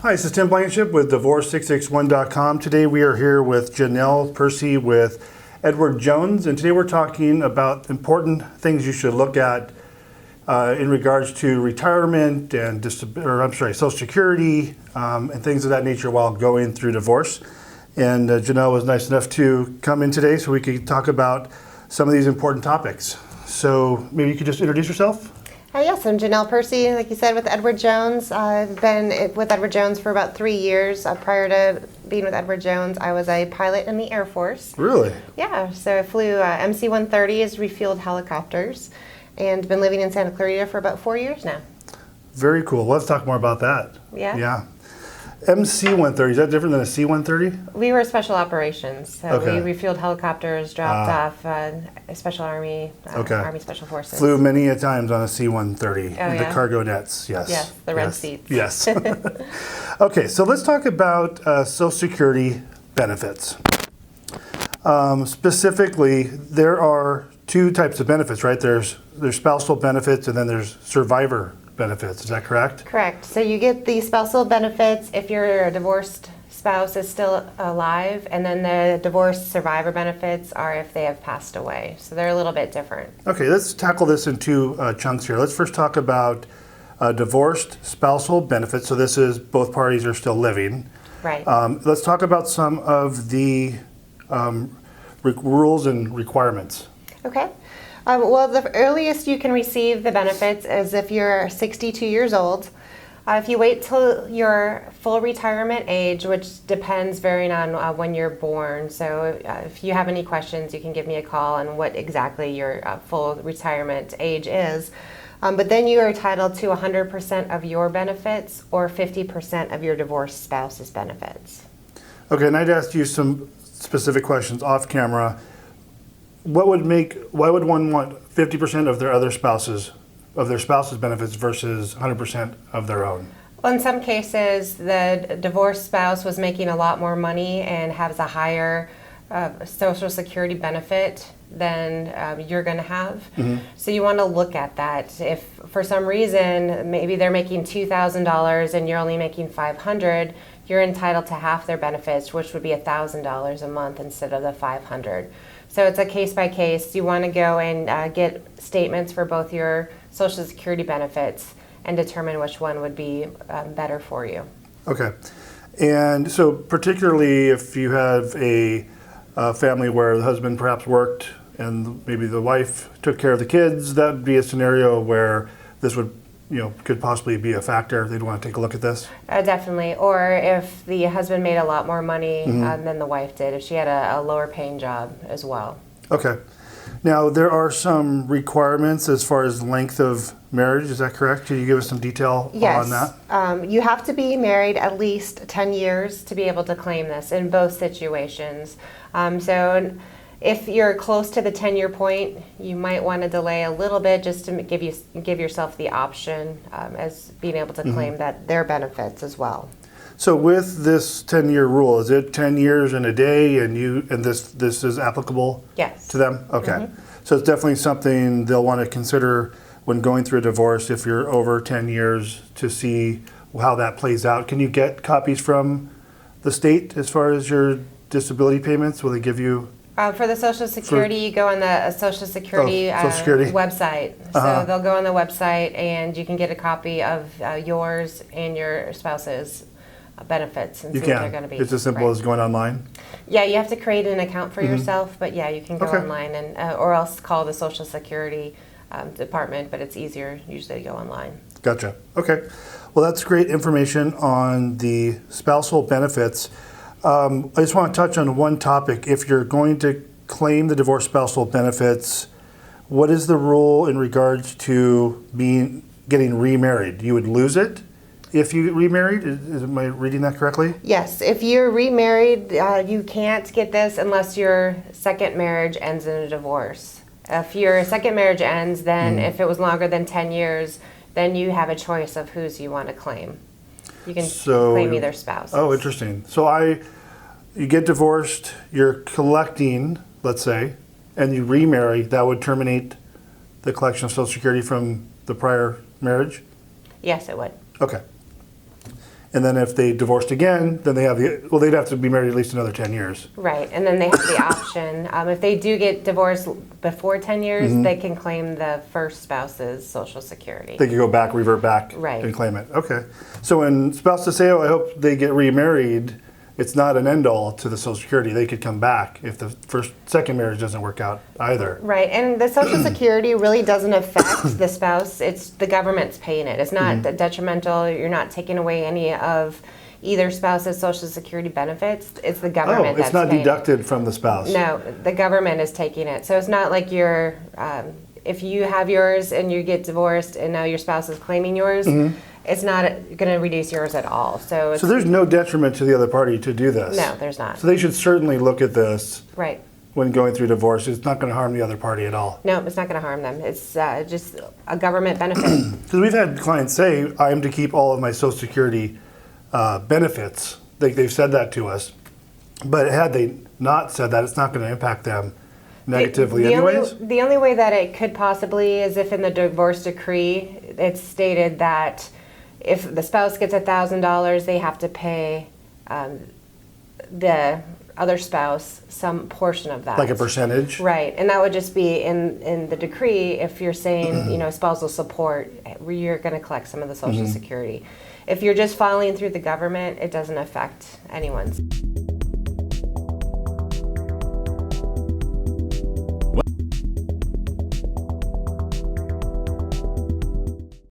Hi, this is Tim Blankenship with Divorce661.com. Today we are here with Janelle Percy with Edward Jones, and today we're talking about important things you should look at in regards to retirement and Social Security and things of that nature while going through divorce. And Janelle was nice enough to come in today so we could talk about some of these important topics. So maybe you could just introduce yourself. Yes, I'm Janelle Percy, like you said, with Edward Jones. I've been with Edward Jones for about 3 years. Prior to being with Edward Jones, I was a pilot in the Air Force. Really? Yeah, so I flew MC-130s, refueled helicopters, and been living in Santa Clarita for about 4 years now. Very cool. Let's talk more about that. Yeah? Yeah. MC-130, is that different than a C-130? We were special operations, so Okay. we refueled helicopters, dropped off Special Army, Army Special Forces. Flew many a times on a C-130, Oh, the yeah? cargo nets, yes. Yes, the red seats. Yes. Okay, so let's talk about Social Security benefits. Specifically, there are two types of benefits, right? There's spousal benefits and then there's survivor benefits, is that correct? Correct. So you get the spousal benefits if your divorced spouse is still alive, and then the divorce survivor benefits are if they have passed away. So they're a little bit different. Okay, let's tackle this in two chunks here. Let's first talk about divorced spousal benefits. So this is both parties are still living. Right. Let's talk about some of the rules and requirements. Okay. Well, the earliest you can receive the benefits is if you're 62 years old. If you wait till your full retirement age, which depends varying on when you're born. So if you have any questions, you can give me a call on what exactly your full retirement age is. But then you are entitled to 100% of your benefits or 50% of your divorced spouse's benefits. Okay, and I'd ask you some specific questions off camera. Why would one want 50% of their spouse's benefits versus 100% of their own? Well, in some cases, the divorced spouse was making a lot more money and has a higher Social Security benefit than you're going to have. Mm-hmm. So you want to look at that. If for some reason maybe they're making $2,000 and you're only making $500, you're entitled to half their benefits, which would be $1,000 a month instead of the $500. So it's a case by case. You want to go and get statements for both your Social Security benefits and determine which one would be better for you. Okay. And so particularly if you have a family where the husband perhaps worked and maybe the wife took care of the kids, that would be a scenario where this would could possibly be a factor. They'd want to take a look at this? Definitely. Or if the husband made a lot more money than the wife did, if she had a lower paying job as well. Okay. Now, there are some requirements as far as length of marriage. Is that correct? Can you give us some detail on that? Yes. You have to be married at least 10 years to be able to claim this in both situations. So if you're close to the 10-year point, you might want to delay a little bit just to give yourself the option as being able to claim that their benefits as well. So with this 10-year rule, is it 10 years and a day, and this is applicable Yes. to them? Okay. So it's definitely something they'll want to consider when going through a divorce if you're over 10 years to see how that plays out. Can you get copies from the state as far as your disability payments? Will they give you? For the Social Security, you go on the Social Security, website. So they'll go on the website and you can get a copy of yours and your spouse's benefits and see what they're going to be. It's as simple as going online? Yeah, you have to create an account for yourself, but yeah, you can go online and or else call the Social Security department, but it's easier usually to go online. Gotcha. Okay. Well, that's great information on the spousal benefits. I just want to touch on one topic. If you're going to claim the divorce spousal benefits, what is the rule in regards to getting remarried? You would lose it if you get remarried? Am I reading that correctly? Yes. If you're remarried, you can't get this unless your second marriage ends in a divorce. If your second marriage ends, then if it was longer than 10 years, then you have a choice of whose you want to claim. You can claim either spouse. Oh, interesting. So you get divorced, you're collecting, let's say, and you remarry, that would terminate the collection of Social Security from the prior marriage? Yes, it would. Okay. And then if they divorced again, then they'd have to be married at least another 10 years. Right, and then they have the option, if they do get divorced before 10 years, they can claim the first spouse's Social Security. They could go back, revert back, Right. and claim it. Okay. So when spouses say, "Oh, I hope they get remarried," it's not an end all to the Social Security. They could come back if the second marriage doesn't work out either. Right, and the Social Security really doesn't affect the spouse. It's the government's paying it. It's not detrimental. You're not taking away any of either spouse's Social Security benefits. It's the government that's it's not paying it. deducted from the spouse. No, the government is taking it. So it's not like you're, if you have yours and you get divorced and now your spouse is claiming yours, it's not going to reduce yours at all. So there's no detriment to the other party to do this. No, there's not. So they should certainly look at this Right. when going through divorce. It's not going to harm the other party at all. No, it's not going to harm them. It's just a government benefit. Because we've had clients say, "I am to keep all of my Social Security benefits." They've said that to us. But had they not said that, it's not going to impact them negatively anyways. The only way that it could possibly is if in the divorce decree it's stated that if the spouse gets $1,000, they have to pay the other spouse some portion of that. Like a percentage? Right, and that would just be in the decree if you're saying, spousal support, where you're going to collect some of the Social Security. If you're just filing through the government, it doesn't affect anyone's.